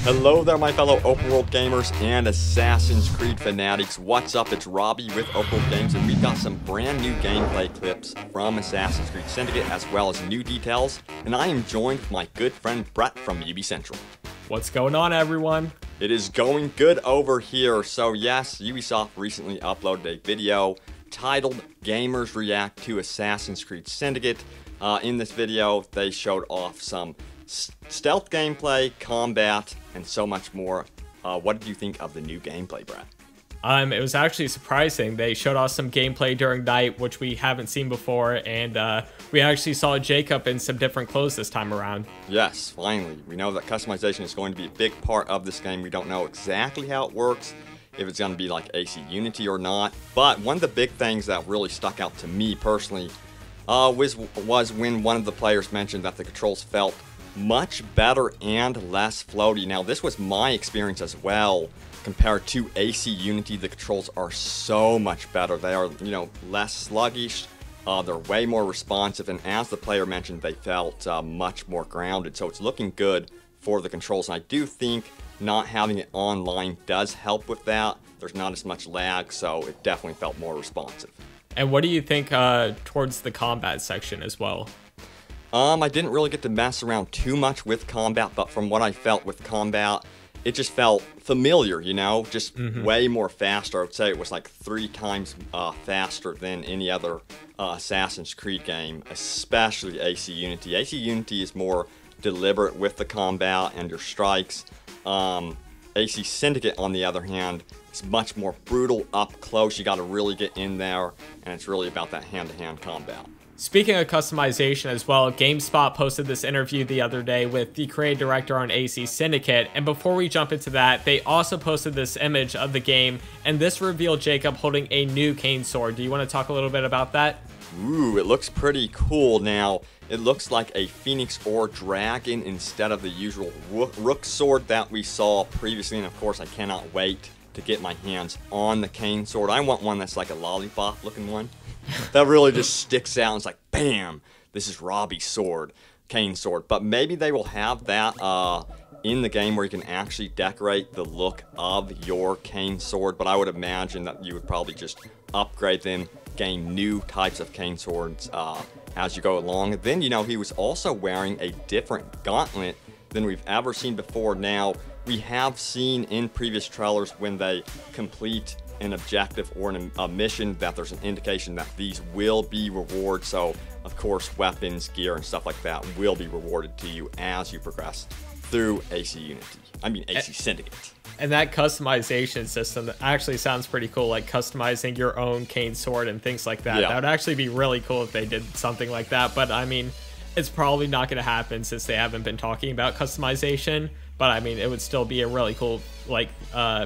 Hello there, my fellow open world gamers and Assassin's Creed fanatics. What's up? It's Robbie with Open World Games, and we've got some brand new gameplay clips from Assassin's Creed Syndicate, as well as new details. And I am joined with my good friend Brett from UB Central. What's going on, everyone? It is going good over here. So yes, Ubisoft recently uploaded a video titled Gamers React to Assassin's Creed Syndicate. In this video, they showed off some stealth gameplay, combat, and so much more. What did you think of the new gameplay, Brad? It was actually surprising. They showed us some gameplay during night, which we haven't seen before, and we actually saw Jacob in some different clothes this time around. Yes, finally. We know that customization is going to be a big part of this game. We don't know exactly how it works, if it's going to be like AC Unity or not, but one of the big things that really stuck out to me personally was when one of the players mentioned that the controls felt much better and less floaty. Now, this was my experience as well. Compared to AC Unity, the controls are so much better. They are, less sluggish. They're way more responsive, and as the player mentioned, they felt much more grounded. So it's looking good for the controls. And I do think not having it online does help with that. There's not as much lag, so it definitely felt more responsive. And what do you think towards the combat section as well? I didn't really get to mess around too much with combat, but from what I felt with combat, it just felt familiar, just way more faster. I would say it was like 3 times faster than any other Assassin's Creed game, especially AC Unity. AC Unity is more deliberate with the combat and your strikes. AC Syndicate, on the other hand, is much more brutal up close. You got to really get in there, and it's really about that hand-to-hand combat. Speaking of customization as well, GameSpot posted this interview the other day with the creative director on AC Syndicate, and before we jump into that, they also posted this image of the game, and this revealed Jacob holding a new cane sword. Do you want to talk a little bit about that? Ooh, it looks pretty cool. Now, it looks like a phoenix or dragon instead of the usual rook sword that we saw previously, and of course, I cannot wait to get my hands on the cane sword. I want one that's like a lollipop looking one. That really just sticks out. It's like, bam, this is Robbie's sword, cane sword. But maybe they will have that in the game where you can actually decorate the look of your cane sword. But I would imagine that you would probably just upgrade them, gain new types of cane swords as you go along. And then, he was also wearing a different gauntlet than we've ever seen before. Now, we have seen in previous trailers when they complete an objective or a mission that there's an indication that these will be rewards. So, of course, weapons, gear, and stuff like that will be rewarded to you as you progress through AC Syndicate. And that customization system actually sounds pretty cool, like customizing your own cane sword and things like that. Yeah. That would actually be really cool if they did something like that, but I mean, it's probably not going to happen since they haven't been talking about customization. But I mean, it would still be a really cool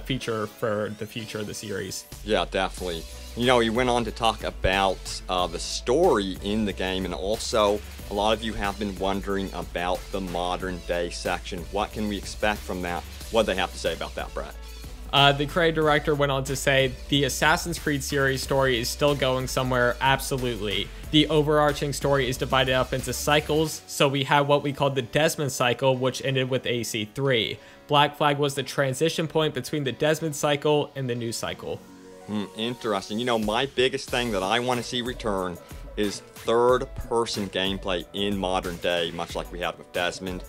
feature for the future of the series. Yeah, definitely. He went on to talk about the story in the game, and also a lot of you have been wondering about the modern day section. What can we expect from that? What do they have to say about that, Brett? The creative director went on to say, the Assassin's Creed series story is still going somewhere, absolutely. The overarching story is divided up into cycles, so we have what we call the Desmond cycle, which ended with AC3. Black Flag was the transition point between the Desmond cycle and the new cycle. Interesting. My biggest thing that I want to see return is third-person gameplay in modern day, much like we had with Desmond.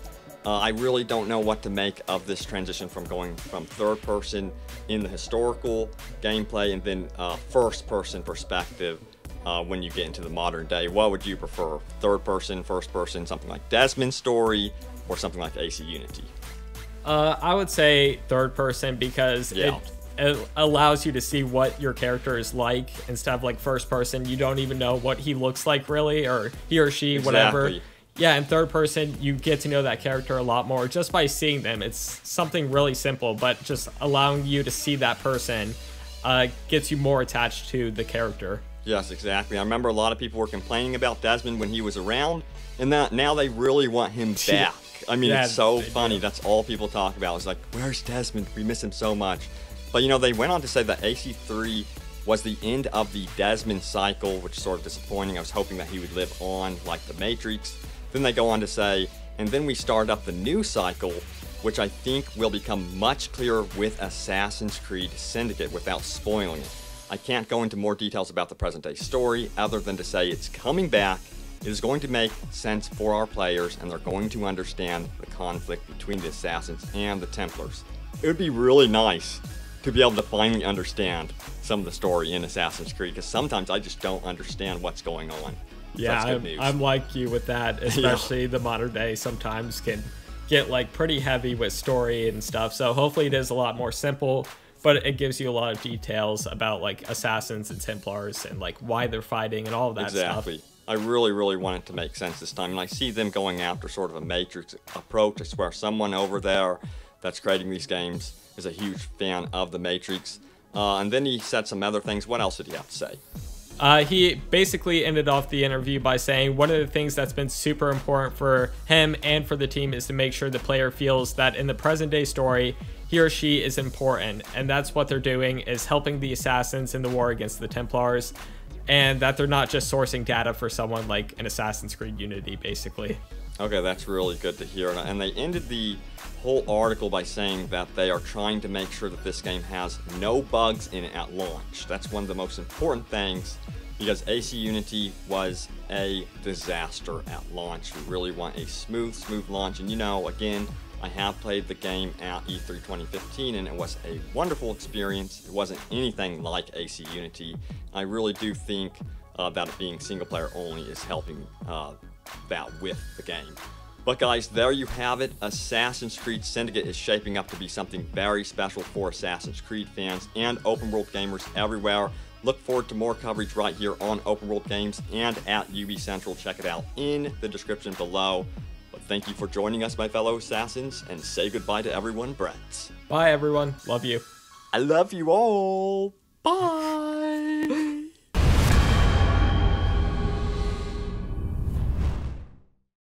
I really don't know what to make of this transition from going from third person in the historical gameplay and then first person perspective when you get into the modern day. What would you prefer? Third person, first person, something like Desmond's story, or something like AC Unity? I would say third person because it allows you to see what your character is like instead of like first person. You don't even know what he looks like really, or he or she, whatever. Yeah, in third person, you get to know that character a lot more just by seeing them. It's something really simple, but just allowing you to see that person gets you more attached to the character. Yes, exactly. I remember a lot of people were complaining about Desmond when he was around, and that now they really want him back. I mean, it's so funny. That's all people talk about. It's like, where's Desmond? We miss him so much. But, they went on to say that AC3 was the end of the Desmond cycle, which is sort of disappointing. I was hoping that he would live on like the Matrix. Then they go on to say, and then we start up the new cycle, which I think will become much clearer with Assassin's Creed Syndicate without spoiling it. I can't go into more details about the present-day story other than to say it's coming back. It is going to make sense for our players, and they're going to understand the conflict between the Assassins and the Templars. It would be really nice to be able to finally understand some of the story in Assassin's Creed, because sometimes I just don't understand what's going on. Yeah, I'm like you with that, especially the modern day sometimes can get like pretty heavy with story and stuff. So hopefully it is a lot more simple, but it gives you a lot of details about like Assassins and Templars and like why they're fighting and all of that stuff. Exactly. I really want it to make sense this time, and I see them going after sort of a Matrix approach. I swear someone over there that's creating these games is a huge fan of the Matrix. And then he said some other things. What else did he have to say? He basically ended off the interview by saying one of the things that's been super important for him and for the team is to make sure the player feels that in the present day story, he or she is important. And that's what they're doing, is helping the Assassins in the war against the Templars, and that they're not just sourcing data for someone like an Assassin's Creed Unity, basically. Okay, that's really good to hear. And they ended the whole article by saying that they are trying to make sure that this game has no bugs in it at launch. That's one of the most important things, because AC Unity was a disaster at launch. We really want a smooth launch. And you know, again, I have played the game at E3 2015, and it was a wonderful experience. It wasn't anything like AC Unity. I really do think that it being single player only is helping that with the game. But guys, there you have it. Assassin's Creed Syndicate is shaping up to be something very special for Assassin's Creed fans and open world gamers everywhere. Look forward to more coverage right here on Open World Games and at UB Central. Check it out in the description below. But thank you for joining us, my fellow Assassins, and say goodbye to everyone, Brett. Bye, everyone. Love you. I love you all. Bye.